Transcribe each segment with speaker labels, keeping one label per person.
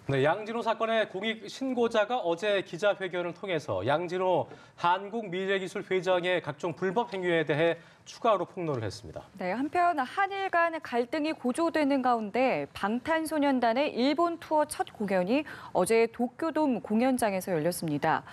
Speaker 1: 네, 양진호 사건의 공익 신고자가 어제 기자회견을 통해서 양진호 한국미래기술회장의 각종 불법 행위에 대해 추가로 폭로를 했습니다.
Speaker 2: 네, 한편 한일 간 갈등이 고조되는 가운데 방탄소년단의 일본 투어 첫 공연이 어제 도쿄돔 공연장에서 열렸습니다.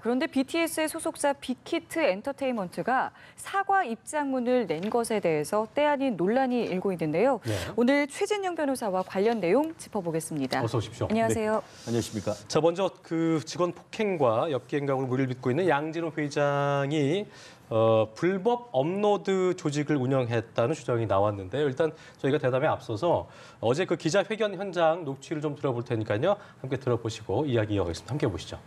Speaker 2: 그런데 BTS의 소속사 빅히트 엔터테인먼트가 사과 입장문을 낸 것에 대해서 때 아닌 논란이 일고 있는데요.
Speaker 1: 네.
Speaker 2: 오늘 최진영 변호사와 관련 내용 짚어보겠습니다.
Speaker 1: 어서 오십시오.
Speaker 2: 안녕하세요.
Speaker 3: 네, 안녕하십니까.
Speaker 1: 자, 먼저 그 직원 폭행과 엽기 행각으로 무리를 빚고 있는 양진호 회장이 불법 업로드 조직을 운영했다는 주장이 나왔는데요. 일단 저희가 대담에 앞서서 어제 그 기자회견 현장 녹취를 좀 들어볼 테니까요. 함께 들어보시고 이야기 이어가겠습니다. 함께 보시죠.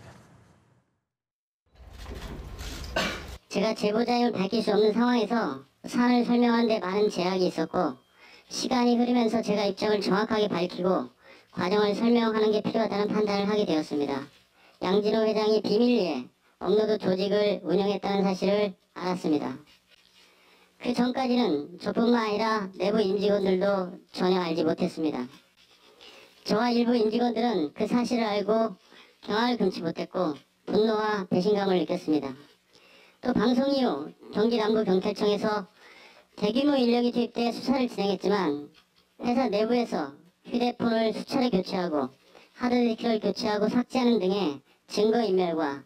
Speaker 4: 제가 제보자임을 밝힐 수 없는 상황에서 사안을 설명하는 데 많은 제약이 있었고 시간이 흐르면서 제가 입장을 정확하게 밝히고 과정을 설명하는 게 필요하다는 판단을 하게 되었습니다. 양진호 회장이 비밀리에 업로드 조직을 운영했다는 사실을 알았습니다. 그 전까지는 저뿐만 아니라 내부 임직원들도 전혀 알지 못했습니다. 저와 일부 임직원들은 그 사실을 알고 경악을 금치 못했고 분노와 배신감을 느꼈습니다. 또 방송 이후 경기남부경찰청에서 대규모 인력이 투입돼 수사를 진행했지만 회사 내부에서 휴대폰을 수차례 교체하고 하드디스크를 교체하고 삭제하는 등의 증거인멸과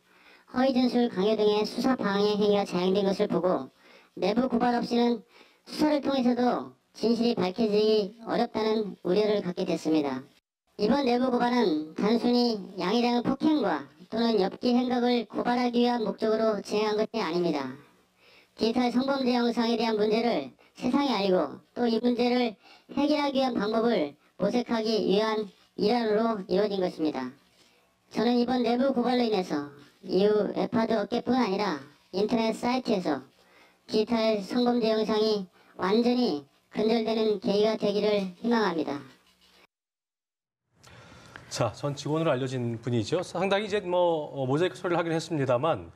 Speaker 4: 허위진술 강요 등의 수사 방해 행위가 자행된 것을 보고 내부 고발 없이는 수사를 통해서도 진실이 밝혀지기 어렵다는 우려를 갖게 됐습니다. 이번 내부 고발은 단순히 양 회장의 폭행과 또는 엽기 행각을 고발하기 위한 목적으로 진행한 것이 아닙니다. 디지털 성범죄 영상에 대한 문제를 세상에 알리고 또 이 문제를 해결하기 위한 방법을 모색하기 위한 일환으로 이루어진 것입니다. 저는 이번 내부 고발로 인해서 이후 웹하드 업계뿐 아니라 인터넷 사이트에서 디지털 성범죄 영상이 완전히 근절되는 계기가 되기를 희망합니다.
Speaker 1: 자, 전 직원으로 알려진 분이죠. 상당히 이제 모자이크 처리를 하긴 했습니다만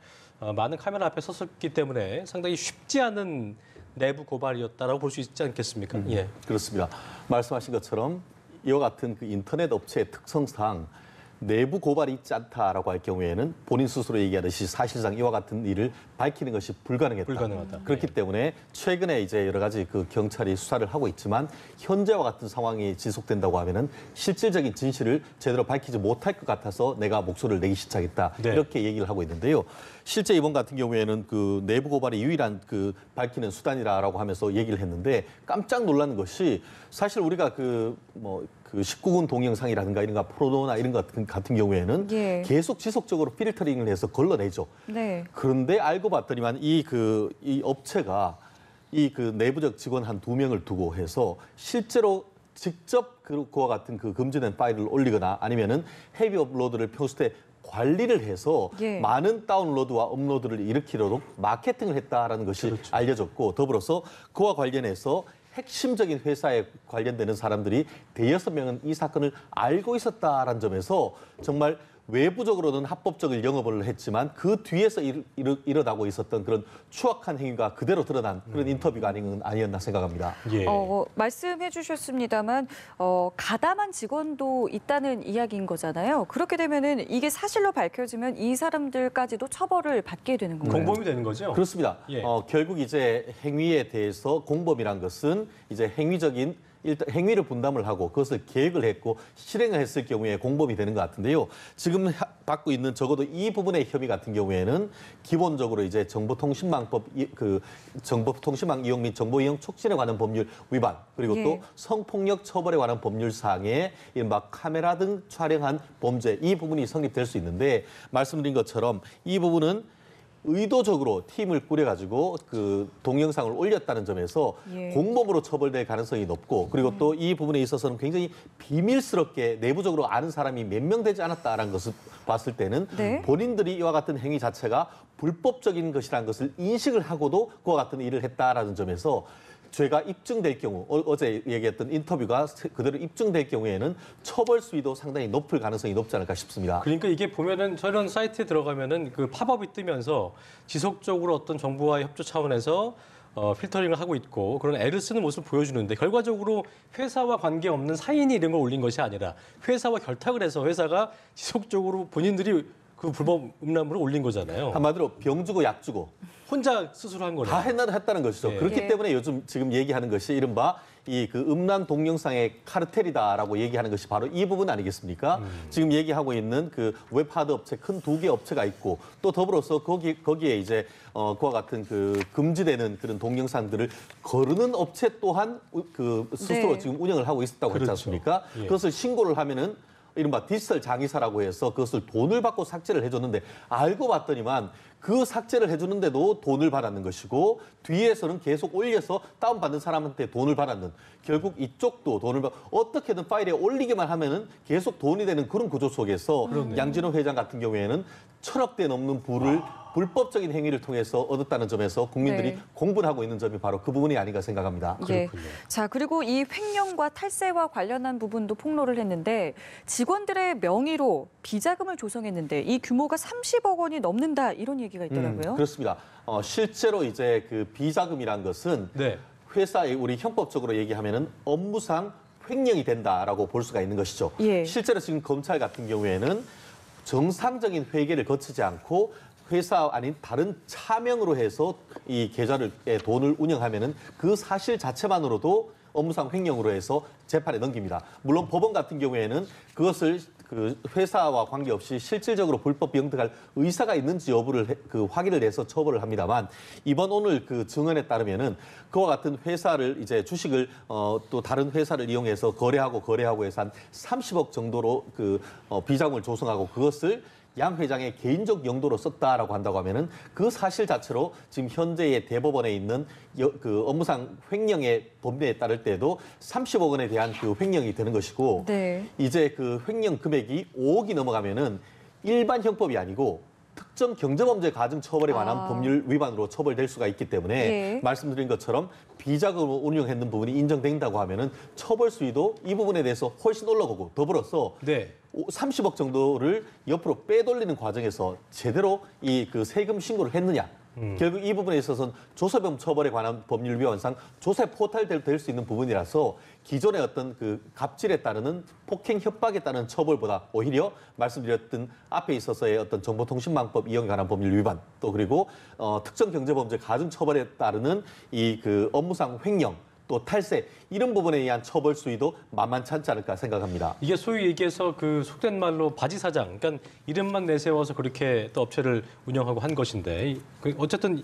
Speaker 1: 많은 카메라 앞에 섰었기 때문에 상당히 쉽지 않은 내부 고발이었다라고 볼 수 있지 않겠습니까? 예.
Speaker 3: 그렇습니다. 말씀하신 것처럼 이와 같은 그 인터넷 업체의 특성상 내부 고발이 있지 않다라고 할 경우에는 본인 스스로 얘기하듯이 사실상 이와 같은 일을 밝히는 것이 불가능하다. 그렇기 때문에 최근에 이제 여러 가지 그 경찰이 수사를 하고 있지만 현재와 같은 상황이 지속된다고 하면은 실질적인 진실을 제대로 밝히지 못할 것 같아서 내가 목소리를 내기 시작했다.
Speaker 1: 네.
Speaker 3: 이렇게 얘기를 하고 있는데요. 실제 이번 같은 경우에는 그 내부 고발이 유일한 그 밝히는 수단이라고 하면서 얘기를 했는데 깜짝 놀라는 것이 사실 우리가 그 19금 동영상이라든가 이런 거 포르노나 이런 것 같은 경우에는 계속 지속적으로 필터링을 해서 걸러내죠. 네. 그런데 알고 봤더니만 이 업체가 그 내부적 직원 한 2명을 두고 해서 실제로 직접 그와 같은 그 금지된 파일을 올리거나 아니면은 헤비 업로드를 평소에 관리를 해서 많은 다운로드와 업로드를 일으키도록 마케팅을 했다라는 것이 알려졌고 더불어서 그와 관련해서 핵심적인 회사에 관련되는 사람들이 대여섯 명은 이 사건을 알고 있었다라는 점에서 정말 외부적으로는 합법적인 영업을 했지만 그 뒤에서 일어나고 있었던 그런 추악한 행위가 그대로 드러난 그런 인터뷰가 아니었나 생각합니다.
Speaker 2: 예. 말씀해 주셨습니다만 가담한 직원도 있다는 이야기인 거잖아요. 그렇게 되면은 이게 사실로 밝혀지면 이 사람들까지도 처벌을 받게 되는 건가요?
Speaker 1: 공범이 되는 거죠?
Speaker 3: 그렇습니다.
Speaker 1: 예.
Speaker 3: 결국 이제 행위에 대해서 공범이란 것은 이제 일단 행위를 분담을 하고 그것을 계획을 했고 실행을 했을 경우에 공범이 되는 것 같은데요. 지금 받고 있는 적어도 이 부분의 혐의 같은 경우에는 기본적으로 이제 정보통신망법 정보통신망 이용 및 정보 이용 촉진에 관한 법률 위반 그리고 또 성폭력 처벌에 관한 법률 사항에 이른바 카메라 등 촬영한 범죄 이 부분이 성립될 수 있는데 말씀드린 것처럼 이 부분은 의도적으로 팀을 꾸려가지고 그 동영상을 올렸다는 점에서 공범으로 처벌될 가능성이 높고 그리고 또 이 부분에 있어서는 굉장히 비밀스럽게 내부적으로 아는 사람이 몇 명 되지 않았다라는 것을 봤을 때는 본인들이 이와 같은 행위 자체가 불법적인 것이라는 것을 인식을 하고도 그와 같은 일을 했다라는 점에서 죄가 입증될 경우 어제 얘기했던 인터뷰가 그대로 입증될 경우에는 처벌 수위도 상당히 높을 가능성이 높지 않을까 싶습니다.
Speaker 1: 그러니까 이게 보면은 저런 사이트에 들어가면은 그 팝업이 뜨면서 지속적으로 어떤 정부와의 협조 차원에서 필터링을 하고 있고 그런 애를 쓰는 모습을 보여주는데 결과적으로 회사와 관계없는 사인이 이런 걸 올린 것이 아니라 회사와 결탁을 해서 회사가 지속적으로 본인들이 그 불법 음란물을 올린 거잖아요.
Speaker 3: 한마디로 병 주고 약 주고
Speaker 1: 혼자 스스로 한 거네요.
Speaker 3: 다 했다는 것이죠.
Speaker 1: 예.
Speaker 3: 그렇기
Speaker 2: 예.
Speaker 3: 때문에 요즘 지금 얘기하는 것이 이른바 이 그 음란 동영상의 카르텔이다라고 얘기하는 것이 바로 이 부분 아니겠습니까? 지금 얘기하고 있는 그 웹 하드 업체 큰 2개 업체가 있고 또 더불어서 거기에 이제 그와 같은 그 금지되는 그런 동영상들을 거르는 업체 또한 그 스스로
Speaker 2: 네.
Speaker 3: 지금 운영을 하고 있었다고
Speaker 1: 그렇죠.
Speaker 3: 했지 않습니까?
Speaker 1: 예.
Speaker 3: 그것을 신고를 하면은 이른바 디지털 장의사라고 해서 그것을 돈을 받고 삭제를 해줬는데 알고 봤더니만 그 삭제를 해주는데도 돈을 받았는 것이고 뒤에서는 계속 올려서 다운받는 사람한테 돈을 받았는 결국 이쪽도 돈을 받 어떻게든 파일에 올리기만 하면은 계속 돈이 되는 그런 구조 속에서 양진호 회장 같은 경우에는 1,000억대 넘는 부를 불법적인 행위를 통해서 얻었다는 점에서 국민들이
Speaker 2: 네.
Speaker 3: 공분을 하고 있는 점이 바로 그 부분이 아닌가 생각합니다.
Speaker 2: 예.
Speaker 1: 그렇군요.
Speaker 2: 자, 그리고 이 횡령과 탈세와 관련한 부분도 폭로를 했는데 직원들의 명의로 비자금을 조성했는데 이 규모가 30억 원이 넘는다 이런 얘기가 있더라고요.
Speaker 3: 그렇습니다. 실제로 이제 그 비자금이란 것은
Speaker 1: 네.
Speaker 3: 회사에 우리 형법적으로 얘기하면은 업무상 횡령이 된다라고 볼 수가 있는 것이죠.
Speaker 2: 예.
Speaker 3: 실제로 지금 검찰 같은 경우에는 정상적인 회계를 거치지 않고 회사 아닌 다른 차명으로 해서 이 계좌를 돈을 운영하면은 그 사실 자체만으로도 업무상 횡령으로 해서 재판에 넘깁니다. 물론 법원 같은 경우에는 그것을 그 회사와 관계없이 실질적으로 불법 영득할 의사가 있는지 여부를 그 확인을 해서 처벌을 합니다만 이번 오늘 그 증언에 따르면은 그와 같은 회사를 이제 주식을 또 다른 회사를 이용해서 거래하고 해서 한 30억 정도로 그 비자금을 조성하고 그것을 양 회장의 개인적 용도로 썼다라고 한다고 하면은 그 사실 자체로 지금 현재의 대법원에 있는 그 업무상 횡령의 법리에 따를 때도 30억 원에 대한 그 횡령이 되는 것이고
Speaker 2: 네.
Speaker 3: 이제 그 횡령 금액이 5억이 넘어가면은 일반 형법이 아니고 특정 경제범죄 가중 처벌에 관한 법률 위반으로 처벌될 수가 있기 때문에
Speaker 2: 예.
Speaker 3: 말씀드린 것처럼 비자금으로 운영했는 부분이 인정된다고 하면은 처벌 수위도 이 부분에 대해서 훨씬 올라가고 더불어서
Speaker 1: 네.
Speaker 3: 30억 정도를 옆으로 빼돌리는 과정에서 제대로 이 그 세금 신고를 했느냐. 결국 이 부분에 있어서는 조세범 처벌에 관한 법률 위반상 조세 포탈될 수 있는 부분이라서 기존의 어떤 그 갑질에 따르는 폭행 협박에 따른 처벌보다 오히려 말씀드렸던 앞에 있어서의 어떤 정보통신망법 이용에 관한 법률 위반 또 그리고 특정 경제범죄 가중 처벌에 따르는 이 그 업무상 횡령 또 탈세 이런 부분에 의한 처벌 수위도 만만치 않지 않을까 생각합니다.
Speaker 1: 이게 소위 얘기해서 그 속된 말로 바지 사장, 그러니까 이름만 내세워서 그렇게 또 업체를 운영하고 한 것인데 어쨌든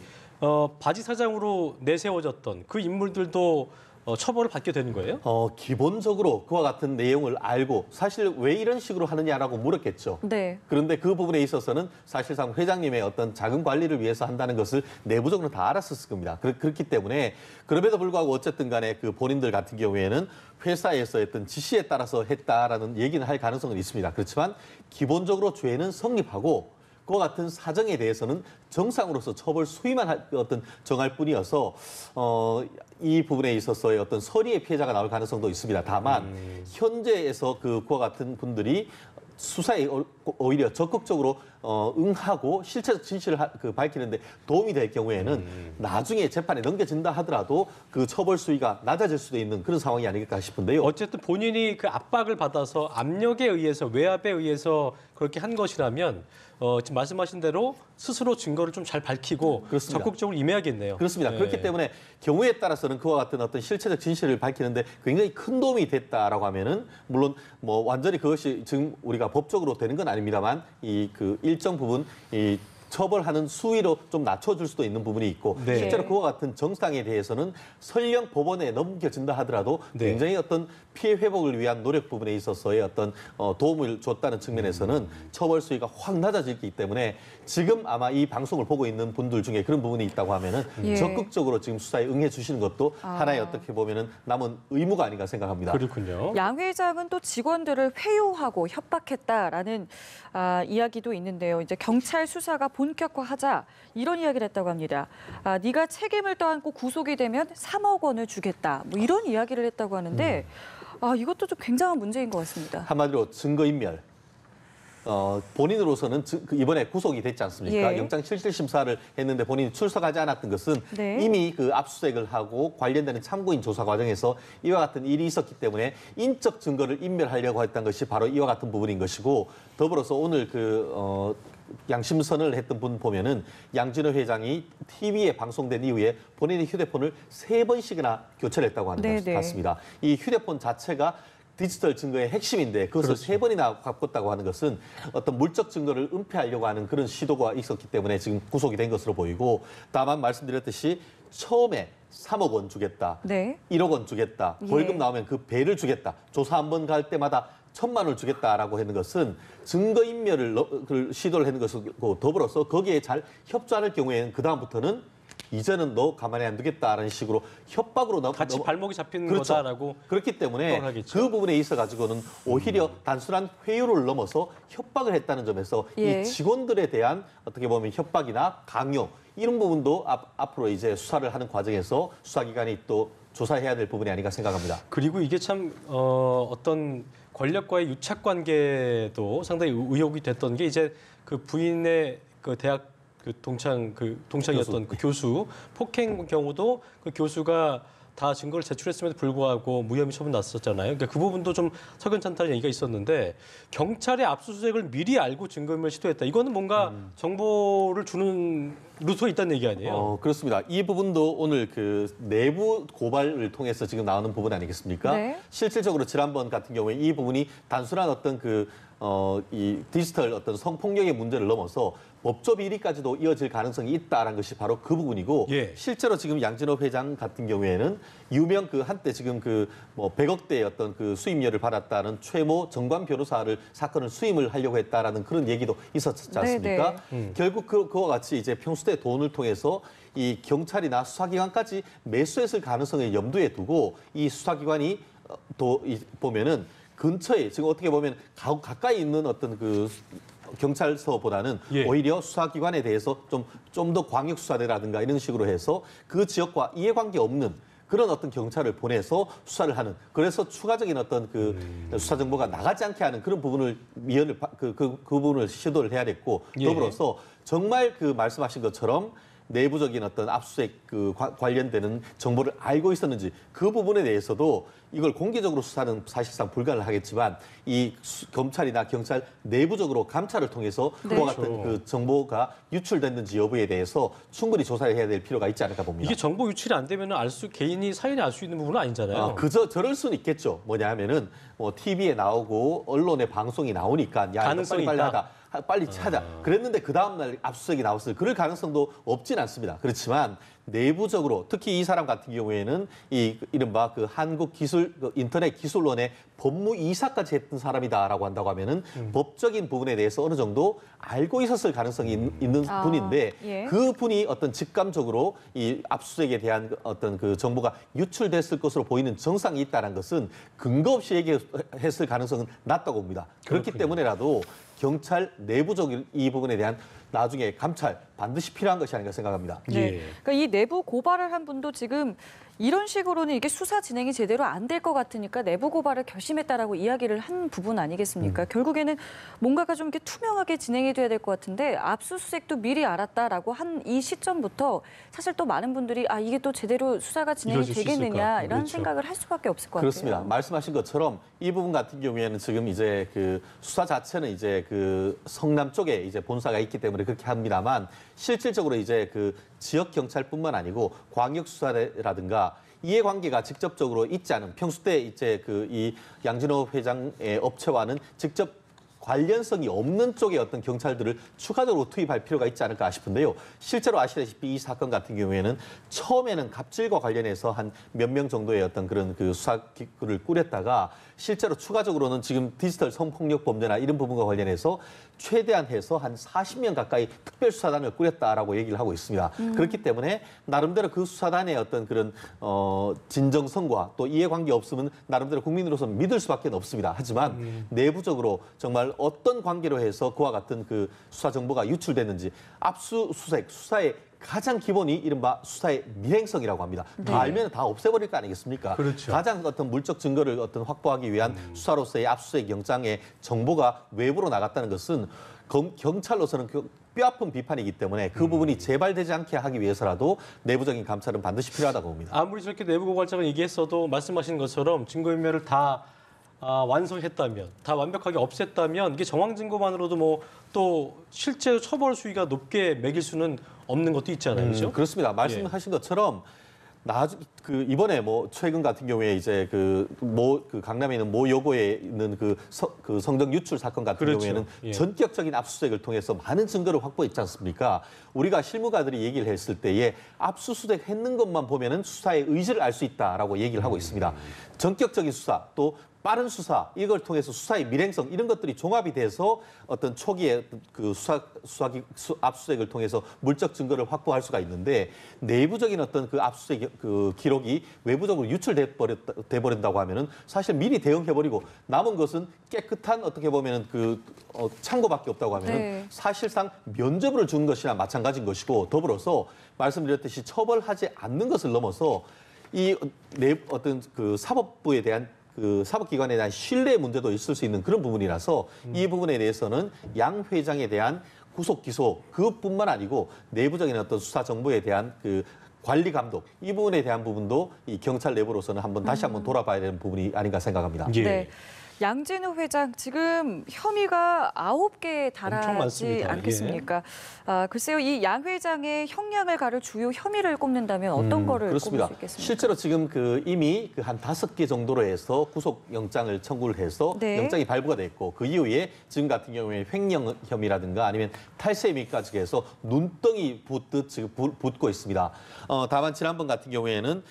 Speaker 1: 바지 사장으로 내세워졌던 그 인물들도 처벌을 받게 되는 거예요?
Speaker 3: 기본적으로 그와 같은 내용을 알고 사실 왜 이런 식으로 하느냐라고 물었겠죠.
Speaker 2: 네.
Speaker 3: 그런데 그 부분에 있어서는 사실상 회장님의 어떤 자금 관리를 위해서 한다는 것을 내부적으로 다 알았었을 겁니다. 그렇기 때문에 그럼에도 불구하고 어쨌든 간에 그 본인들 같은 경우에는 회사에서 어떤 지시에 따라서 했다라는 얘기는 할 가능성은 있습니다. 그렇지만 기본적으로 죄는 성립하고 그와 같은 사정에 대해서는 정상으로서 처벌 수위만 정할 뿐이어서 이 부분에 있어서의 어떤 서리의 피해자가 나올 가능성도 있습니다. 다만 현재에서 그와 같은 분들이 수사에 오히려 적극적으로 응하고 실체적 진실을 밝히는데 도움이 될 경우에는 나중에 재판에 넘겨진다 하더라도 그 처벌 수위가 낮아질 수도 있는 그런 상황이 아닐까 싶은데요.
Speaker 1: 어쨌든 본인이 그 압박을 받아서 압력에 의해서 외압에 의해서 그렇게 한 것이라면 지금 말씀하신 대로 스스로 증거를 좀 잘 밝히고
Speaker 3: 그렇습니다.
Speaker 1: 적극적으로 임해야겠네요.
Speaker 3: 그렇습니다.
Speaker 1: 네.
Speaker 3: 그렇기 때문에 경우에 따라서는 그와 같은 어떤 실체적 진실을 밝히는데 굉장히 큰 도움이 됐다라고 하면은 물론 뭐 완전히 그것이 지금 우리가 법적으로 되는 건 아닙니다만 이 그 일정 부분 이 처벌하는 수위로 좀 낮춰줄 수도 있는 부분이 있고
Speaker 1: 네.
Speaker 3: 실제로 그와 같은 정상에 대해서는 설령 법원에 넘겨진다 하더라도
Speaker 1: 네.
Speaker 3: 굉장히 어떤 피해 회복을 위한 노력 부분에 있어서의 어떤 도움을 줬다는 측면에서는 처벌 수위가 확 낮아지기 때문에 지금 아마 이 방송을 보고 있는 분들 중에 그런 부분이 있다고 하면은
Speaker 2: 예.
Speaker 3: 적극적으로 지금 수사에 응해 주시는 것도 하나의 어떻게 보면은 남은 의무가 아닌가 생각합니다.
Speaker 1: 그렇군요.
Speaker 2: 양 회장은 또 직원들을 회유하고 협박했다라는 이야기도 있는데요. 이제 경찰 수사가 본격화하자 이런 이야기를 했다고 합니다. 네가 책임을 떠안고 구속이 되면 3억 원을 주겠다. 뭐 이런 이야기를 했다고 하는데 이것도 좀 굉장한 문제인 것 같습니다.
Speaker 3: 한마디로 증거인멸. 본인으로서는 이번에 구속이 됐지 않습니까?
Speaker 2: 예.
Speaker 3: 영장실질심사를 했는데 본인이 출석하지 않았던 것은
Speaker 2: 네.
Speaker 3: 이미 그 압수수색을 하고 관련되는 참고인 조사 과정에서 이와 같은 일이 있었기 때문에 인적 증거를 인멸하려고 했던 것이 바로 이와 같은 부분인 것이고, 더불어서 오늘 양심선을 했던 분 보면은 양진호 회장이 TV에 방송된 이후에 본인의 휴대폰을 3번씩이나 교체를 했다고 하는 것
Speaker 2: 네네.
Speaker 3: 같습니다. 이 휴대폰 자체가 디지털 증거의 핵심인데 그것을
Speaker 1: 그렇죠.
Speaker 3: 3번이나 바꿨다고 하는 것은 어떤 물적 증거를 은폐하려고 하는 그런 시도가 있었기 때문에 지금 구속이 된 것으로 보이고, 다만 말씀드렸듯이 처음에 3억 원 주겠다,
Speaker 2: 네.
Speaker 3: 1억 원 주겠다,
Speaker 2: 예.
Speaker 3: 벌금 나오면 그 배를 주겠다, 조사 한 번 갈 때마다 1,000만 원을 주겠다라고 하는 것은 증거인멸을 시도를 하는 것이고, 더불어서 거기에 잘 협조할 경우에는 그다음부터는 이제는 너 가만히 안 두겠다라는 식으로 협박으로
Speaker 1: 같이 발목이 잡힌
Speaker 3: 그렇죠.
Speaker 1: 거다라고
Speaker 3: 그렇기 때문에
Speaker 1: 협박을 하겠죠.
Speaker 3: 그 부분에 있어 가지고는 오히려 단순한 회유를 넘어서 협박을 했다는 점에서
Speaker 2: 예.
Speaker 3: 이 직원들에 대한 어떻게 보면 협박이나 강요 이런 부분도 앞으로 이제 수사를 하는 과정에서 수사기관이 또 조사해야 될 부분이 아닌가 생각합니다.
Speaker 1: 그리고 이게 참 어떤 권력과의 유착 관계도 상당히 의혹이 됐던 게 이제 그 부인의 그 대학 동창이었던 그 교수 폭행 경우도 그 교수가 다 증거를 제출했음에도 불구하고 무혐의 처분 났었잖아요. 그러니까 그 부분도 좀 석연찮다는 얘기가 있었는데, 경찰의 압수수색을 미리 알고 증거인멸 시도했다. 이거는 뭔가 정보를 주는 루트가 있다는 얘기 아니에요?
Speaker 3: 그렇습니다. 이 부분도 오늘 그 내부 고발을 통해서 지금 나오는 부분 아니겠습니까?
Speaker 2: 네.
Speaker 3: 실질적으로 지난번 같은 경우에 이 부분이 단순한 어떤 이 디지털 어떤 성폭력의 문제를 넘어서 법조 비리까지도 이어질 가능성이 있다라는 것이 바로 그 부분이고,
Speaker 1: 예.
Speaker 3: 실제로 지금 양진호 회장 같은 경우에는 유명 한때 지금 100억대의 어떤 그 수임료를 받았다는 최모 정관 변호사를 사건을 수임을 하려고 했다라는 그런 얘기도 있었지 않습니까? 결국 그와 같이 이제 평소에 돈을 통해서 이 경찰이나 수사기관까지 매수했을 가능성을 염두에 두고 이 수사기관이 보면은 근처에 지금 어떻게 보면 가까이 있는 어떤 경찰서보다는
Speaker 1: 예.
Speaker 3: 오히려 수사기관에 대해서 좀 더 광역 수사대라든가 이런 식으로 해서 그 지역과 이해관계 없는 그런 어떤 경찰을 보내서 수사를 하는, 그래서 추가적인 어떤 수사 정보가 나가지 않게 하는 그런 부분을 그 부분을 시도를 해야 됐고,
Speaker 1: 예.
Speaker 3: 더불어서 정말 말씀하신 것처럼 내부적인 어떤 압수수색 관련되는 정보를 알고 있었는지 그 부분에 대해서도 이걸 공개적으로 수사는 사실상 불가능하겠지만 이 검찰이나 경찰 내부적으로 감찰을 통해서
Speaker 2: 네.
Speaker 3: 그와 같은 그 정보가 유출됐는지 여부에 대해서 충분히 조사를 해야 될 필요가 있지 않을까 봅니다.
Speaker 1: 이게 정보 유출이 안 되면 개인이 사연이 알 수 있는 부분은 아니잖아요.
Speaker 3: 그저 저럴 수는 있겠죠. 뭐냐면은 TV에 나오고 언론에 방송이 나오니까 야, 이거
Speaker 1: 가능성이
Speaker 3: 빨리
Speaker 1: 있다.
Speaker 3: 하다. 빨리 찾아. 그랬는데 그 다음날 압수수색이 나왔을 그럴 가능성도 없진 않습니다. 그렇지만 내부적으로 특히 이 사람 같은 경우에는 이른바 인터넷 기술원의 법무이사까지 했던 사람이다라고 한다고 하면은 법적인 부분에 대해서 어느 정도 알고 있었을 가능성이 있는 분인데,
Speaker 2: 예.
Speaker 3: 그 분이 어떤 직감적으로 이 압수수색에 대한 어떤 정보가 유출됐을 것으로 보이는 정상이 있다는 것은 근거 없이 얘기했을 가능성은 낮다고 봅니다. 그렇기
Speaker 1: 그렇군요.
Speaker 3: 때문에라도 경찰 내부적인 이 부분에 대한 나중에 감찰 반드시 필요한 것이 아닌가 생각합니다.
Speaker 2: 네.
Speaker 1: 예.
Speaker 2: 그러니까 이 내부 고발을 한 분도 지금 이런 식으로는 이게 수사 진행이 제대로 안 될 것 같으니까 내부 고발을 결심했다라고 이야기를 한 부분 아니겠습니까? 결국에는 뭔가가 좀 이렇게 투명하게 진행이 돼야 될 것 같은데, 압수수색도 미리 알았다라고 한 이 시점부터 사실 또 많은 분들이 이게 또 제대로 수사가 진행이
Speaker 1: 이루어질 수
Speaker 2: 되겠느냐
Speaker 1: 있을까?
Speaker 2: 이런
Speaker 1: 그렇죠.
Speaker 2: 생각을 할 수밖에 없을 것
Speaker 3: 그렇습니다.
Speaker 2: 같아요.
Speaker 3: 말씀하신 것처럼 이 부분 같은 경우에는 지금 이제 수사 자체는 이제 성남 쪽에 이제 본사가 있기 때문에 그렇게 합니다만, 실질적으로 이제 지역 경찰뿐만 아니고 광역 수사라든가 이해관계가 직접적으로 있지 않은, 평소 때 이제 이 양진호 회장의 업체와는 직접 관련성이 없는 쪽의 어떤 경찰들을 추가적으로 투입할 필요가 있지 않을까 싶은데요. 실제로 아시다시피 이 사건 같은 경우에는 처음에는 갑질과 관련해서 한 몇 명 정도의 어떤 그런 수사기구를 꾸렸다가 실제로 추가적으로는 지금 디지털 성폭력 범죄나 이런 부분과 관련해서 최대한 해서 한 40명 가까이 특별수사단을 꾸렸다라고 얘기를 하고 있습니다. 그렇기 때문에 나름대로 그 수사단의 어떤 그런 진정성과 또 이해관계 없으면 나름대로 국민으로서는 믿을 수밖에 없습니다. 하지만 내부적으로 정말 어떤 관계로 해서 그와 같은 수사 정보가 유출됐는지, 압수수색, 수사의 가장 기본이 이른바 수사의 밀행성이라고 합니다. 다 알면 다 없애버릴 거 아니겠습니까?
Speaker 1: 그렇죠.
Speaker 3: 가장 어떤 물적 증거를 확보하기 위한 수사로서의 압수수색 영장의 정보가 외부로 나갔다는 것은 경찰로서는 뼈아픈 비판이기 때문에 그 부분이 재발되지 않게 하기 위해서라도 내부적인 감찰은 반드시 필요하다고 봅니다.
Speaker 1: 아무리 저렇게 내부 고발자가 얘기했어도 말씀하신 것처럼 증거인멸을 다 완성했다면, 다 완벽하게 없앴다면 이게 정황 증거만으로도 뭐 또 실제로 처벌 수위가 높게 매길 수는 없는 것도 있잖아요, 그렇죠?
Speaker 3: 그렇습니다. 말씀하신 것처럼 이번에 뭐 최근 같은 경우에 이제 강남에 있는 모 여고에 있는 그 성적 유출 사건 같은
Speaker 1: 그렇죠.
Speaker 3: 경우에는
Speaker 1: 예.
Speaker 3: 전격적인 압수수색을 통해서 많은 증거를 확보했지 않습니까? 우리가 실무가들이 얘기를 했을 때에 압수수색 했는 것만 보면은 수사의 의지를 알 수 있다라고 얘기를 하고 있습니다. 전격적인 수사 또 빠른 수사 이걸 통해서 수사의 밀행성 이런 것들이 종합이 돼서 어떤 초기에 그 압수수색을 통해서 물적 증거를 확보할 수가 있는데 내부적인 어떤 그 압수수색 그 기록이 외부적으로 유출돼 버린다고 하면은 사실 미리 대응해버리고 남은 것은 깨끗한 어떻게 보면은 창고밖에 없다고 하면은
Speaker 2: 네.
Speaker 3: 사실상 면죄부를 주는 것이나 마찬가지인 것이고 더불어서 말씀드렸듯이 처벌하지 않는 것을 넘어서 어떤 그 사법부에 대한 사법기관에 대한 신뢰 문제도 있을 수 있는 그런 부분이라서 이 부분에 대해서는 양 회장에 대한 구속 기소 그것뿐만 아니고 내부적인 어떤 수사 정보에 대한 관리 감독 이 부분에 대한 부분도 이 경찰 내부로서는 다시 한번 돌아봐야 되는 부분이 아닌가 생각합니다.
Speaker 1: 예.
Speaker 2: 네. 양진호 회장 지금 혐의가 9개에
Speaker 1: 엄청
Speaker 2: 달하지
Speaker 1: 많습니다.
Speaker 2: 않겠습니까? 글쎄요, 이 양 회장의 형량을 가를 주요 혐의를 꼽는다면 어떤 거를
Speaker 3: 그렇습니다.
Speaker 2: 꼽을 수 있겠습니까?
Speaker 3: 실제로 지금 이미 한 5개 정도로 해서 구속영장을 청구를 해서
Speaker 2: 네.
Speaker 3: 영장이 발부가 됐고 그 이후에 지금 같은 경우에 횡령 혐의라든가 아니면 탈세 혐의까지 해서 눈덩이 붓듯 지금 붓고 있습니다. 다만 지난번 같은 경우에는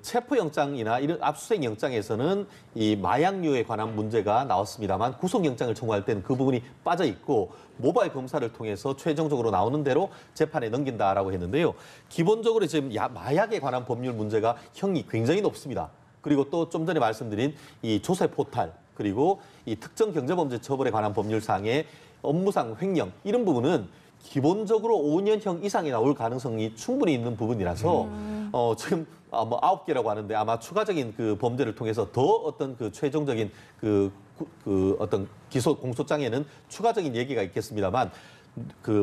Speaker 3: 체포영장이나 이런 압수수색 영장에서는 이 마약류에 관한 문제가 나왔습니다만 구속영장을 청구할 때는 그 부분이 빠져 있고 모바일 검사를 통해서 최종적으로 나오는 대로 재판에 넘긴다라고 했는데요. 기본적으로 지금 마약에 관한 법률 문제가 형이 굉장히 높습니다. 그리고 또 좀 전에 말씀드린 이 조세 포탈 그리고 이 특정 경제범죄 처벌에 관한 법률상의 업무상 횡령 이런 부분은 기본적으로 5년형 이상이 나올 가능성이 충분히 있는 부분이라서 지금 뭐 9개라고 하는데 아마 추가적인 범죄를 통해서 더 어떤 최종적인 어떤 기소 공소장에는 추가적인 얘기가 있겠습니다만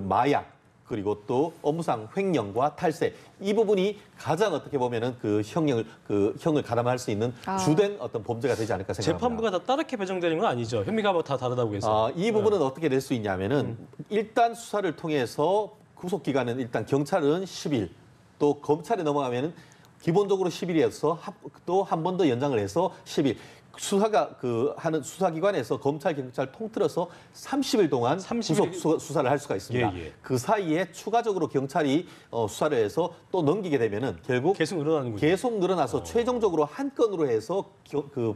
Speaker 3: 마약 그리고 또 업무상 횡령과 탈세 이 부분이 가장 어떻게 보면은 형을 가담할 수 있는 주된 어떤 범죄가 되지 않을까 생각합니다.
Speaker 1: 재판부가 다 따르게 배정되는 건 아니죠. 혐의가 뭐 다 다르다고 해서.
Speaker 3: 이 부분은 어떻게 될 수 있냐면은 일단 수사를 통해서 구속 기간은 일단 경찰은 10일, 또 검찰에 넘어가면은 기본적으로 10일이어서 또 한 번 더 연장을 해서 10일. 하는 수사기관에서 검찰, 경찰 통틀어서 30일 동안
Speaker 1: 30일?
Speaker 3: 구속 수사를 할 수가 있습니다.
Speaker 1: 예.
Speaker 3: 그 사이에 추가적으로 경찰이 수사를 해서 또 넘기게 되면은 결국
Speaker 1: 계속 늘어나는군요.
Speaker 3: 계속 늘어나서 최종적으로 한 건으로 해서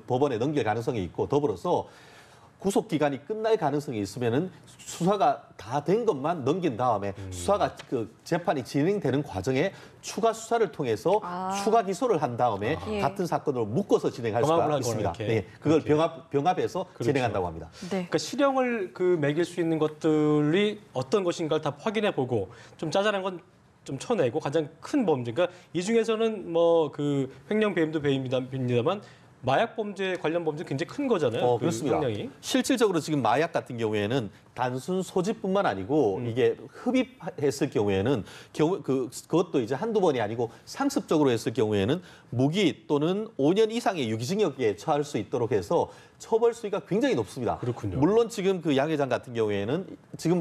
Speaker 3: 법원에 넘길 가능성이 있고 더불어서 구속 기간이 끝날 가능성이 있으면은 수사가 다 된 것만 넘긴 다음에 수사가 재판이 진행되는 과정에 추가 수사를 통해서 추가 기소를 한 다음에
Speaker 2: 예.
Speaker 3: 같은 사건으로 묶어서 진행할
Speaker 1: 병합을
Speaker 3: 수가
Speaker 1: 하거나
Speaker 3: 있습니다.
Speaker 1: 이렇게.
Speaker 3: 네, 그걸
Speaker 1: 이렇게.
Speaker 3: 병합해서
Speaker 1: 그렇죠.
Speaker 3: 진행한다고 합니다.
Speaker 2: 네.
Speaker 1: 그러니까 실형을 매길 수 있는 것들이 어떤 것인가를 다 확인해 보고 좀 짜잘한 건 좀 쳐내고 가장 큰 범죄. 그러니까 이 중에서는 뭐 횡령 배임도 배임입니다만 마약 범죄 관련 범죄 굉장히 큰 거잖아요.
Speaker 3: 그렇습니다.
Speaker 1: 형량이.
Speaker 3: 실질적으로 지금 마약 같은 경우에는 단순 소지뿐만 아니고 이게 흡입했을 경우에는 그것도 이제 한두 번이 아니고 상습적으로 했을 경우에는 무기 또는 5년 이상의 유기징역에 처할 수 있도록 해서 처벌 수위가 굉장히 높습니다.
Speaker 1: 그렇군요.
Speaker 3: 물론 지금 양 회장 같은 경우에는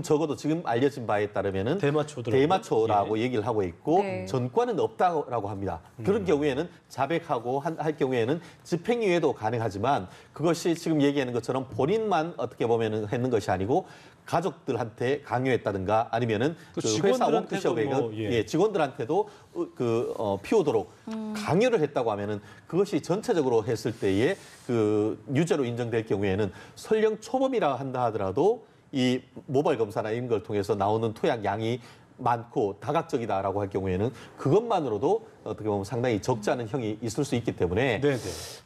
Speaker 3: 적어도 지금 알려진 바에 따르면은 대마초라고 얘기를 하고 있고
Speaker 2: 네.
Speaker 3: 전과는 없다고 합니다. 그런 경우에는 자백하고 할 경우에는 집행유예도 가능하지만 그것이 지금 얘기하는 것처럼 본인만 어떻게 보면은 했는 것이 아니고 가족들한테 강요했다든가 아니면은 회사 워크숍에 직원들한테도 피우도록 강요를 했다고 하면은 그것이 전체적으로 했을 때에 유죄로 인정될 경우에는 설령 초범이라 한다 하더라도 이 모바일 검사나 이런 걸 통해서 나오는 토약 양이 많고 다각적이다라고 할 경우에는 그것만으로도 어떻게 보면 상당히 적지 않은 형이 있을 수 있기 때문에
Speaker 1: 네네.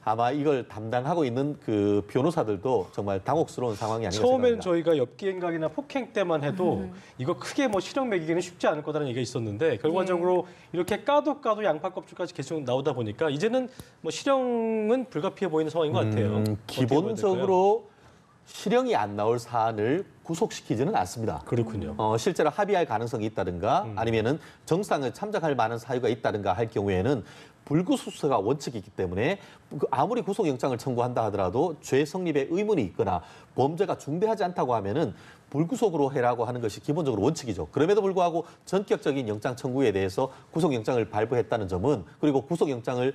Speaker 3: 아마 이걸 담당하고 있는 그 변호사들도 정말 당혹스러운 상황이 아닌가
Speaker 1: 처음엔
Speaker 3: 생각합니다.
Speaker 1: 저희가 엽기행각이나 폭행 때만 해도 이거 크게 뭐 실형 매기기는 쉽지 않을 거다라는 얘기가 있었는데 결과적으로 이렇게 까도 양파 껍질까지 계속 나오다 보니까 이제는 뭐 실형은 불가피해 보이는 상황인 것 같아요. 어떻게 봐야 될까요?
Speaker 3: 기본적으로 실형이 안 나올 사안을 구속시키지는 않습니다.
Speaker 1: 그렇군요.
Speaker 3: 실제로 합의할 가능성이 있다든가 아니면은 정상을 참작할 만한 사유가 있다든가 할 경우에는 불구속수가 원칙이기 때문에 아무리 구속영장을 청구한다 하더라도 죄 성립에 의문이 있거나 범죄가 중대하지 않다고 하면은 불구속으로 해라고 하는 것이 기본적으로 원칙이죠. 그럼에도 불구하고 전격적인 영장 청구에 대해서 구속영장을 발부했다는 점은 그리고 구속영장을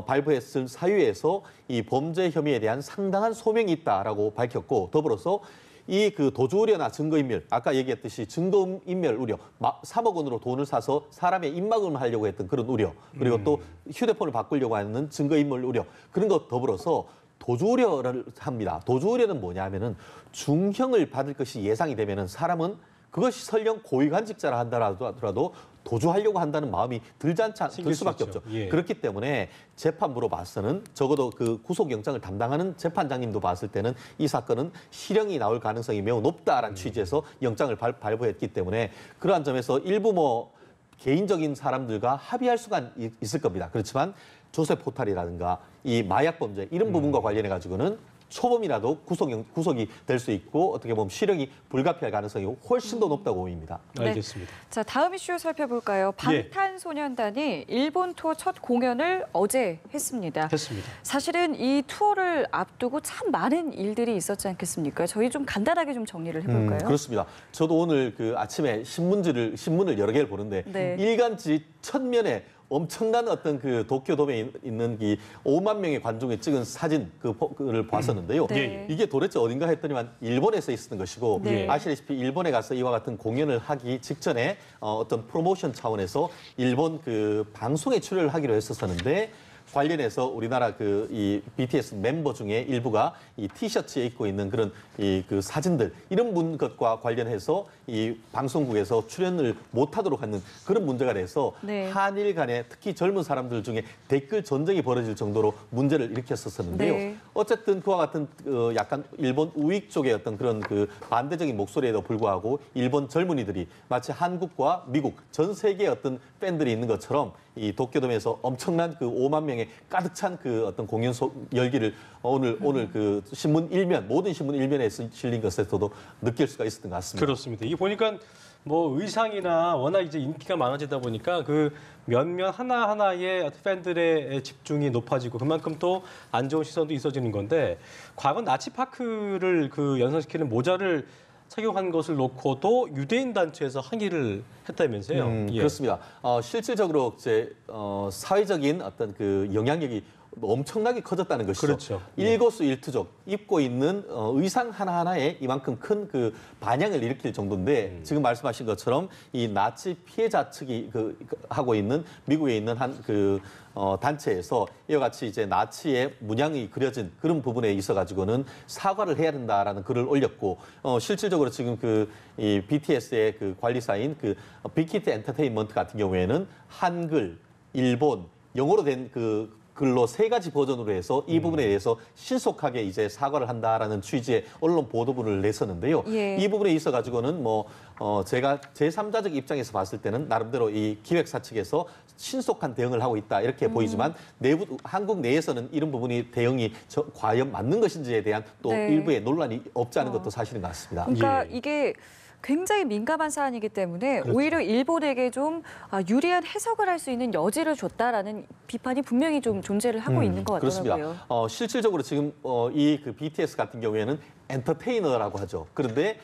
Speaker 3: 발부했을 사유에서 이 범죄 혐의에 대한 상당한 소명이 있다라고 밝혔고 더불어서 이 그 도주 우려나 증거인멸, 아까 얘기했듯이 증거인멸 우려, 3억 원으로 돈을 사서 사람의 입막음을 하려고 했던 그런 우려, 그리고 또 휴대폰을 바꾸려고 하는 증거인멸 우려, 그런 것 더불어서 도주 우려를 합니다. 도주 우려는 뭐냐 하면은 중형을 받을 것이 예상이 되면은 사람은 그것이 설령 고위관직자라 한다라도 도주하려고 한다는 마음이 들 수밖에 없죠.
Speaker 1: 예.
Speaker 3: 그렇기 때문에 재판부로 봐서는 적어도 그 구속영장을 담당하는 재판장님도 봤을 때는 이 사건은 실형이 나올 가능성이 매우 높다라는 취지에서 영장을 발부했기 때문에 그러한 점에서 일부 뭐 개인적인 사람들과 합의할 수가 있을 겁니다. 그렇지만 조세 포탈이라든가 이 마약 범죄 이런 부분과 관련해 가지고는 초범이라도 구속이 될 수 있고 어떻게 보면 실형이 불가피할 가능성이 훨씬 더 높다고 보입니다.
Speaker 2: 네.
Speaker 1: 알겠습니다.
Speaker 2: 자, 다음 이슈 살펴볼까요? 방탄소년단이 일본 투어 첫 공연을 어제 했습니다.
Speaker 1: 했습니다.
Speaker 2: 사실은 이 투어를 앞두고 참 많은 일들이 있었지 않겠습니까? 저희 좀 간단하게 좀 정리를 해볼까요?
Speaker 3: 그렇습니다. 저도 오늘 그 아침에 신문을 여러 개를 보는데
Speaker 2: 네.
Speaker 3: 일간지 첫면에 엄청난 어떤 그 도쿄돔에 있는 이 5만 명의 관중이 찍은 사진 그를 봤었는데요.
Speaker 2: 네.
Speaker 3: 이게 도대체 어딘가 했더니만 일본에서 있었던 것이고
Speaker 2: 네.
Speaker 3: 아시다시피 일본에 가서 이와 같은 공연을 하기 직전에 어떤 프로모션 차원에서 일본 그 방송에 출연을 하기로 했었는데 관련해서 우리나라 그 이 BTS 멤버 중에 일부가 이 티셔츠에 입고 있는 그런 이 그 사진들 이런 것과 관련해서 이 방송국에서 출연을 못하도록 하는 그런 문제가 돼서
Speaker 2: 네.
Speaker 3: 한일 간에 특히 젊은 사람들 중에 댓글 전쟁이 벌어질 정도로 문제를 일으켰었는데요.
Speaker 2: 네.
Speaker 3: 어쨌든 그와 같은 약간 일본 우익 쪽의 어떤 그런 그 반대적인 목소리에도 불구하고 일본 젊은이들이 마치 한국과 미국 전 세계의 어떤 팬들이 있는 것처럼 이 도쿄돔에서 엄청난 그 5만 명의 가득 찬 그 어떤 공연 열기를 오늘 그 신문 일면 모든 신문 일면에 실린 것에서도 느낄 수가 있었던 것 같습니다.
Speaker 1: 그렇습니다. 이게 보니까 뭐 의상이나 워낙 이제 인기가 많아지다 보니까 그 몇몇 하나하나의 팬들의 집중이 높아지고 그만큼 또 안 좋은 시선도 있어지는 건데 과거 나치파크를 그 연상시키는 모자를 착용한 것을 놓고도 유대인 단체에서 항의를 했다면서요. 예.
Speaker 3: 그렇습니다. 실질적으로 이제 사회적인 어떤 그 영향력이 엄청나게 커졌다는 것이죠.
Speaker 1: 그렇죠.
Speaker 3: 일거수일투족 입고 있는 의상 하나하나에 이만큼 큰 그 반향을 일으킬 정도인데 지금 말씀하신 것처럼 이 나치 피해자 측이 하고 있는 미국에 있는 한 단체에서 이와 같이 이제 나치의 문양이 그려진 그런 부분에 있어 가지고는 사과를 해야 된다라는 글을 올렸고 실질적으로 지금 이 BTS의 그 관리사인 그 빅히트 엔터테인먼트 같은 경우에는 한글, 일본, 영어로 된 글로 3가지 버전으로 해서 이 부분에 대해서 신속하게 이제 사과를 한다라는 취지의 언론 보도문을 냈었는데요.
Speaker 2: 예.
Speaker 3: 이 부분에 있어 가지고는 제가 제3자적 입장에서 봤을 때는 나름대로 이 기획사 측에서 신속한 대응을 하고 있다 이렇게 보이지만 한국 내에서는 이런 부분이 대응이 과연 맞는 것인지에 대한 또
Speaker 2: 네.
Speaker 3: 일부의 논란이 없지 않은 것도 사실인 것 같습니다.
Speaker 2: 그러니까
Speaker 1: 예.
Speaker 2: 이게 굉장히 민감한 사안이기 때문에
Speaker 1: 그렇죠.
Speaker 2: 오히려 일본에게 좀 유리한 해석을 할 수 있는 여지를 줬다라는 비판이 분명히 좀 존재를 하고 있는 것 같더라고요.
Speaker 3: 그렇습니다. 실질적으로 지금 이 BTS 같은 경우에는 엔터테이너라고 하죠. 그런데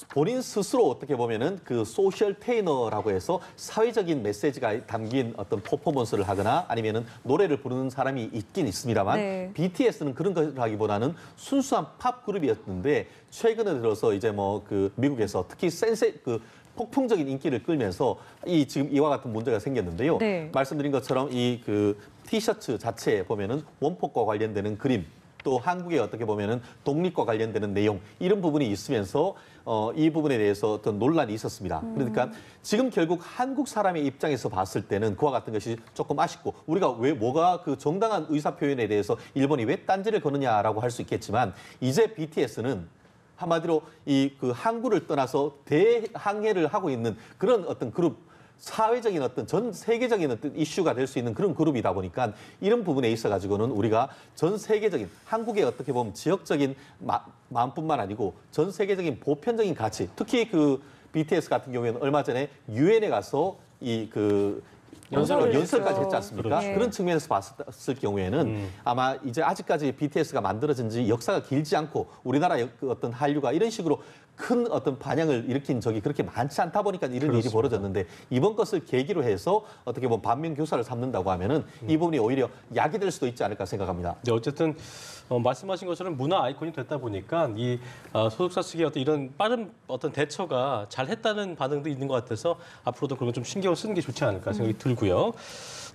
Speaker 3: 본인 스스로 어떻게 보면은 그 소셜 테이너라고 해서 사회적인 메시지가 담긴 어떤 퍼포먼스를 하거나 아니면은 노래를 부르는 사람이 있긴 있습니다만
Speaker 2: 네.
Speaker 3: BTS는 그런 것이라기보다는 순수한 팝 그룹이었는데 최근에 들어서 이제 미국에서 특히 폭풍적인 인기를 끌면서 지금 이와 같은 문제가 생겼는데요.
Speaker 2: 네.
Speaker 3: 말씀드린 것처럼 이 티셔츠 자체에 보면은 원폭과 관련되는 그림 또 한국의 어떻게 보면은 독립과 관련되는 내용 이런 부분이 있으면서 이 부분에 대해서 어떤 논란이 있었습니다. 그러니까 지금 결국 한국 사람의 입장에서 봤을 때는 그와 같은 것이 조금 아쉽고 우리가 왜 뭐가 그 정당한 의사 표현에 대해서 일본이 왜 딴지를 거느냐라고 할 수 있겠지만 이제 BTS는 한마디로 이 그 항구를 떠나서 대항해를 하고 있는 그런 어떤 그룹. 사회적인 어떤 전 세계적인 어떤 이슈가 될 수 있는 그런 그룹이다 보니까 이런 부분에 있어 가지고는 우리가 전 세계적인 한국의 어떻게 보면 지역적인 마음뿐만 아니고 전 세계적인 보편적인 가치, 특히 그 BTS 같은 경우에는 얼마 전에 유엔에 가서 이 그 연설까지 했지 않습니까?
Speaker 2: 그렇죠.
Speaker 3: 그런 측면에서 봤을 경우에는 아마 이제 아직까지 BTS가 만들어진 지 역사가 길지 않고 우리나라 그 어떤 한류가 이런 식으로 큰 어떤 반향을 일으킨 적이 그렇게 많지 않다 보니까 이런 일이 벌어졌는데 이번 것을 계기로 해서 어떻게 보면 반면 교사를 삼는다고 하면은 이 부분이 오히려 약이 될 수도 있지 않을까 생각합니다.
Speaker 1: 네, 어쨌든 말씀하신 것처럼 문화 아이콘이 됐다 보니까 이 소속사 측의 어떤 이런 빠른 어떤 대처가 잘했다는 반응도 있는 것 같아서 앞으로도 그런 건 좀 신경을 쓰는 게 좋지 않을까 생각이 들고요.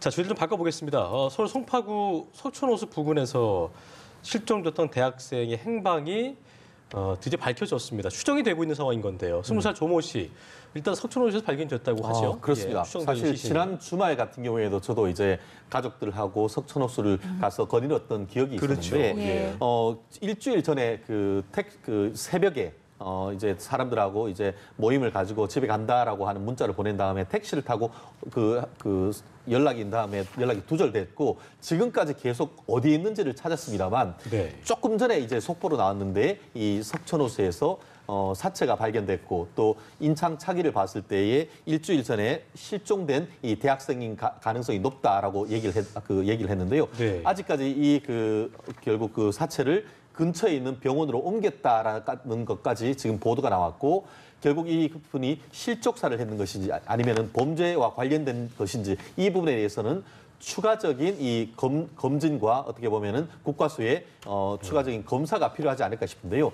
Speaker 1: 자, 주제를 좀 바꿔보겠습니다. 서울 송파구 석촌호수 부근에서 실종됐던 대학생의 행방이 드디어 밝혀졌습니다. 추정이 되고 있는 상황인 건데요. 20살 조모 씨, 일단 석촌호수에서 발견됐다고 하죠.
Speaker 3: 그렇습니다.
Speaker 1: 예, 추정되는
Speaker 3: 사실
Speaker 1: 시신이.
Speaker 3: 지난 주말 같은 경우에도 저도 이제 가족들하고 석촌호수를 가서 거닐었던 기억이
Speaker 1: 그렇죠.
Speaker 3: 있었는데
Speaker 2: 예.
Speaker 3: 일주일 전에 그 새벽에 이제 사람들하고 이제 모임을 가지고 집에 간다라고 하는 문자를 보낸 다음에 택시를 타고 연락이 두절됐고 지금까지 계속 어디에 있는지를 찾았습니다만
Speaker 1: 네.
Speaker 3: 조금 전에 이제 속보로 나왔는데 이 석촌호수에서 사체가 발견됐고 또 인상 차기를 봤을 때에 일주일 전에 실종된 이 대학생인 가능성이 높다라고 얘기를 했는데요.
Speaker 1: 네.
Speaker 3: 아직까지 결국 그 사체를 근처에 있는 병원으로 옮겼다라는 것까지 지금 보도가 나왔고 결국 이 분이 실족사를 했는 것인지 아니면은 범죄와 관련된 것인지 이 부분에 대해서는 추가적인 이 검진과 어떻게 보면은 국과수의 추가적인 검사가 필요하지 않을까 싶은데요.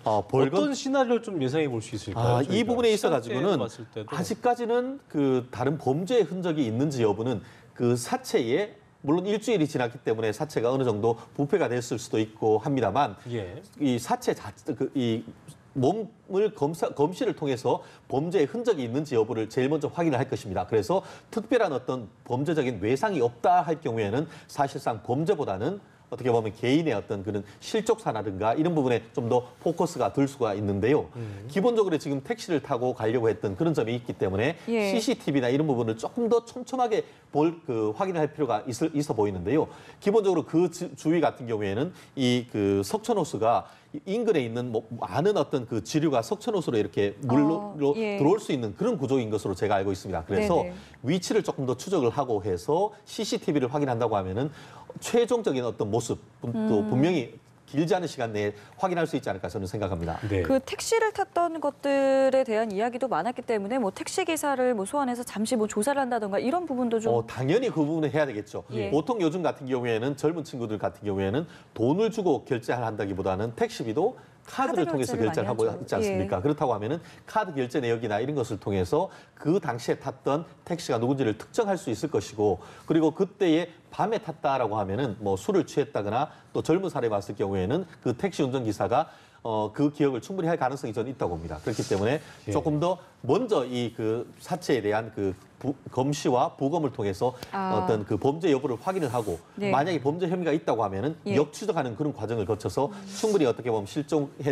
Speaker 1: 어떤 시나리오를 좀 예상해 볼 수 있을까요?
Speaker 3: 이
Speaker 1: 저희가
Speaker 3: 부분에 있어
Speaker 1: 시간대에
Speaker 3: 가지고는
Speaker 1: 봤을 때도.
Speaker 3: 아직까지는 그 다른 범죄의 흔적이 있는지 여부는 그 사체에 물론 일주일이 지났기 때문에 사체가 어느 정도 부패가 됐을 수도 있고 합니다만
Speaker 1: 예.
Speaker 3: 이 사체 이 몸을 검시를 통해서 범죄의 흔적이 있는지 여부를 제일 먼저 확인을 할 것입니다. 그래서 특별한 어떤 범죄적인 외상이 없다 할 경우에는 사실상 범죄보다는 어떻게 보면 개인의 어떤 그런 실족사라든가 이런 부분에 좀 더 포커스가 들 수가 있는데요. 기본적으로 지금 택시를 타고 가려고 했던 그런 점이 있기 때문에
Speaker 2: 예.
Speaker 3: CCTV나 이런 부분을 조금 더 촘촘하게 확인할 필요가 있어 보이는데요. 기본적으로 그 주위 같은 경우에는 이 그 석촌호수가 인근에 있는 많은 어떤 그 지류가 석촌호수로 이렇게 물로
Speaker 2: 예.
Speaker 3: 들어올 수 있는 그런 구조인 것으로 제가 알고 있습니다. 그래서
Speaker 2: 네네.
Speaker 3: 위치를 조금 더 추적을 하고 해서 CCTV를 확인한다고 하면은 최종적인 어떤 모습 또 분명히 길지 않은 시간 내에 확인할 수 있지 않을까 저는 생각합니다.
Speaker 1: 네.
Speaker 2: 그 택시를 탔던 것들에 대한 이야기도 많았기 때문에 뭐 택시 기사를 뭐 소환해서 잠시 뭐 조사를 한다던가 이런 부분도 좀
Speaker 3: 당연히 그 부분을 해야 되겠죠.
Speaker 2: 예.
Speaker 3: 보통 요즘 같은 경우에는 젊은 친구들 같은 경우에는 돈을 주고 결제를 한다기보다는 택시비도 카드를
Speaker 2: 카드
Speaker 3: 통해서
Speaker 2: 결제를
Speaker 3: 결제를
Speaker 2: 많이
Speaker 3: 하고
Speaker 2: 하죠.
Speaker 3: 있지 않습니까? 그렇다고 하면은 카드 결제 내역이나 이런 것을 통해서 그 당시에 탔던 택시가 누군지를 특정할 수 있을 것이고 그리고 그때에 밤에 탔다라고 하면은 뭐 술을 취했다거나 또 젊은 사례 봤을 경우에는 그 택시 운전기사가 그 기억을 충분히 할 가능성이 저는 있다고 봅니다. 그렇기 때문에
Speaker 1: 예.
Speaker 3: 조금 더 먼저 이 그 사체에 대한 그 검시와 부검을 통해서 어떤 그 범죄 여부를 확인을 하고
Speaker 2: 네.
Speaker 3: 만약에 범죄 혐의가 있다고 하면은
Speaker 2: 예.
Speaker 3: 역추적하는 그런 과정을 거쳐서 충분히 어떻게 보면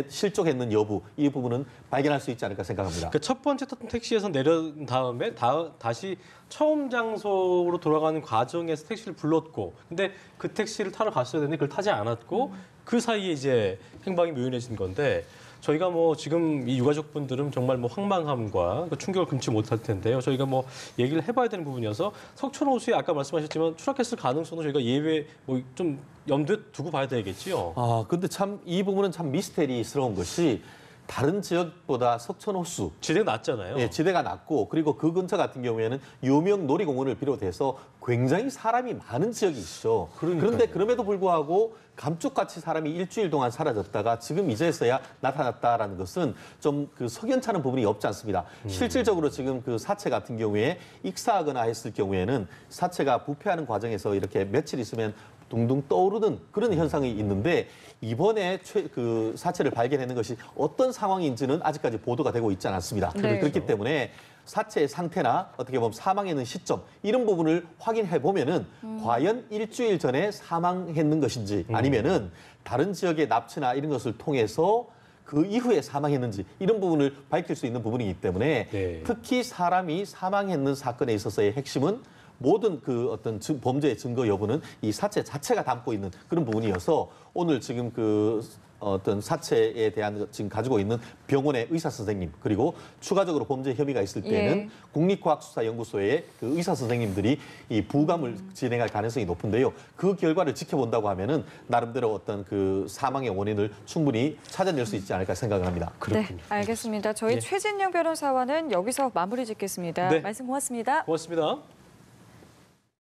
Speaker 3: 실족했는 여부 이 부분은 발견할 수 있지 않을까 생각합니다.
Speaker 1: 그 첫 번째 탔던 택시에서 내린 다음에 다시 처음 장소로 돌아가는 과정에서 택시를 불렀고, 근데 그 택시를 타러 갔어야 되는데 그걸 타지 않았고 그 사이에 이제 행방이 묘연해진 건데. 저희가 뭐 지금 이 유가족분들은 정말 뭐 황망함과 그 충격을 금치 못할 텐데요. 저희가 뭐 얘기를 해봐야 되는 부분이어서 석촌호수에 아까 말씀하셨지만 추락했을 가능성도 저희가 예외 뭐 좀 염두에 두고 봐야 되겠지요.
Speaker 3: 근데 참 이 부분은 참 미스테리스러운 것이 다른 지역보다 석촌호수
Speaker 1: 지대가 낮잖아요.
Speaker 3: 예, 지대가 낮고 그리고 그 근처 같은 경우에는 유명 놀이공원을 비롯해서 굉장히 사람이 많은 지역이 있죠. 그런데 그럼에도 불구하고 감쪽같이 사람이 일주일 동안 사라졌다가 지금 이제서야 나타났다라는 것은 좀 그 석연찮은 부분이 없지 않습니다. 실질적으로 지금 그 사체 같은 경우에 익사하거나 했을 경우에는 사체가 부패하는 과정에서 이렇게 며칠 있으면 둥둥 떠오르는 그런 현상이 있는데 이번에 그 사체를 발견하는 것이 어떤 상황인지는 아직까지 보도가 되고 있지 않았습니다.
Speaker 2: 네.
Speaker 3: 그렇기 때문에 사체의 상태나 어떻게 보면 사망했는 시점 이런 부분을 확인해 보면은 과연 일주일 전에 사망했는 것인지 아니면은 다른 지역의 납치나 이런 것을 통해서 그 이후에 사망했는지 이런 부분을 밝힐 수 있는 부분이기 때문에
Speaker 1: 네.
Speaker 3: 특히 사람이 사망했는 사건에 있어서의 핵심은 모든 그 어떤 범죄의 증거 여부는 이 사체 자체가 담고 있는 그런 부분이어서 오늘 지금 그 어떤 사체에 대한 지금 가지고 있는 병원의 의사 선생님 그리고 추가적으로 범죄 혐의가 있을 때는
Speaker 2: 예.
Speaker 3: 국립과학수사연구소의 그 의사 선생님들이 이 부감을 진행할 가능성이 높은데요. 그 결과를 지켜본다고 하면은 나름대로 어떤 그 사망의 원인을 충분히 찾아낼 수 있지 않을까 생각을 합니다.
Speaker 2: 네, 알겠습니다. 저희
Speaker 1: 예.
Speaker 2: 최진영 변호사와는 여기서 마무리 짓겠습니다.
Speaker 1: 네.
Speaker 2: 말씀 고맙습니다.
Speaker 1: 고맙습니다.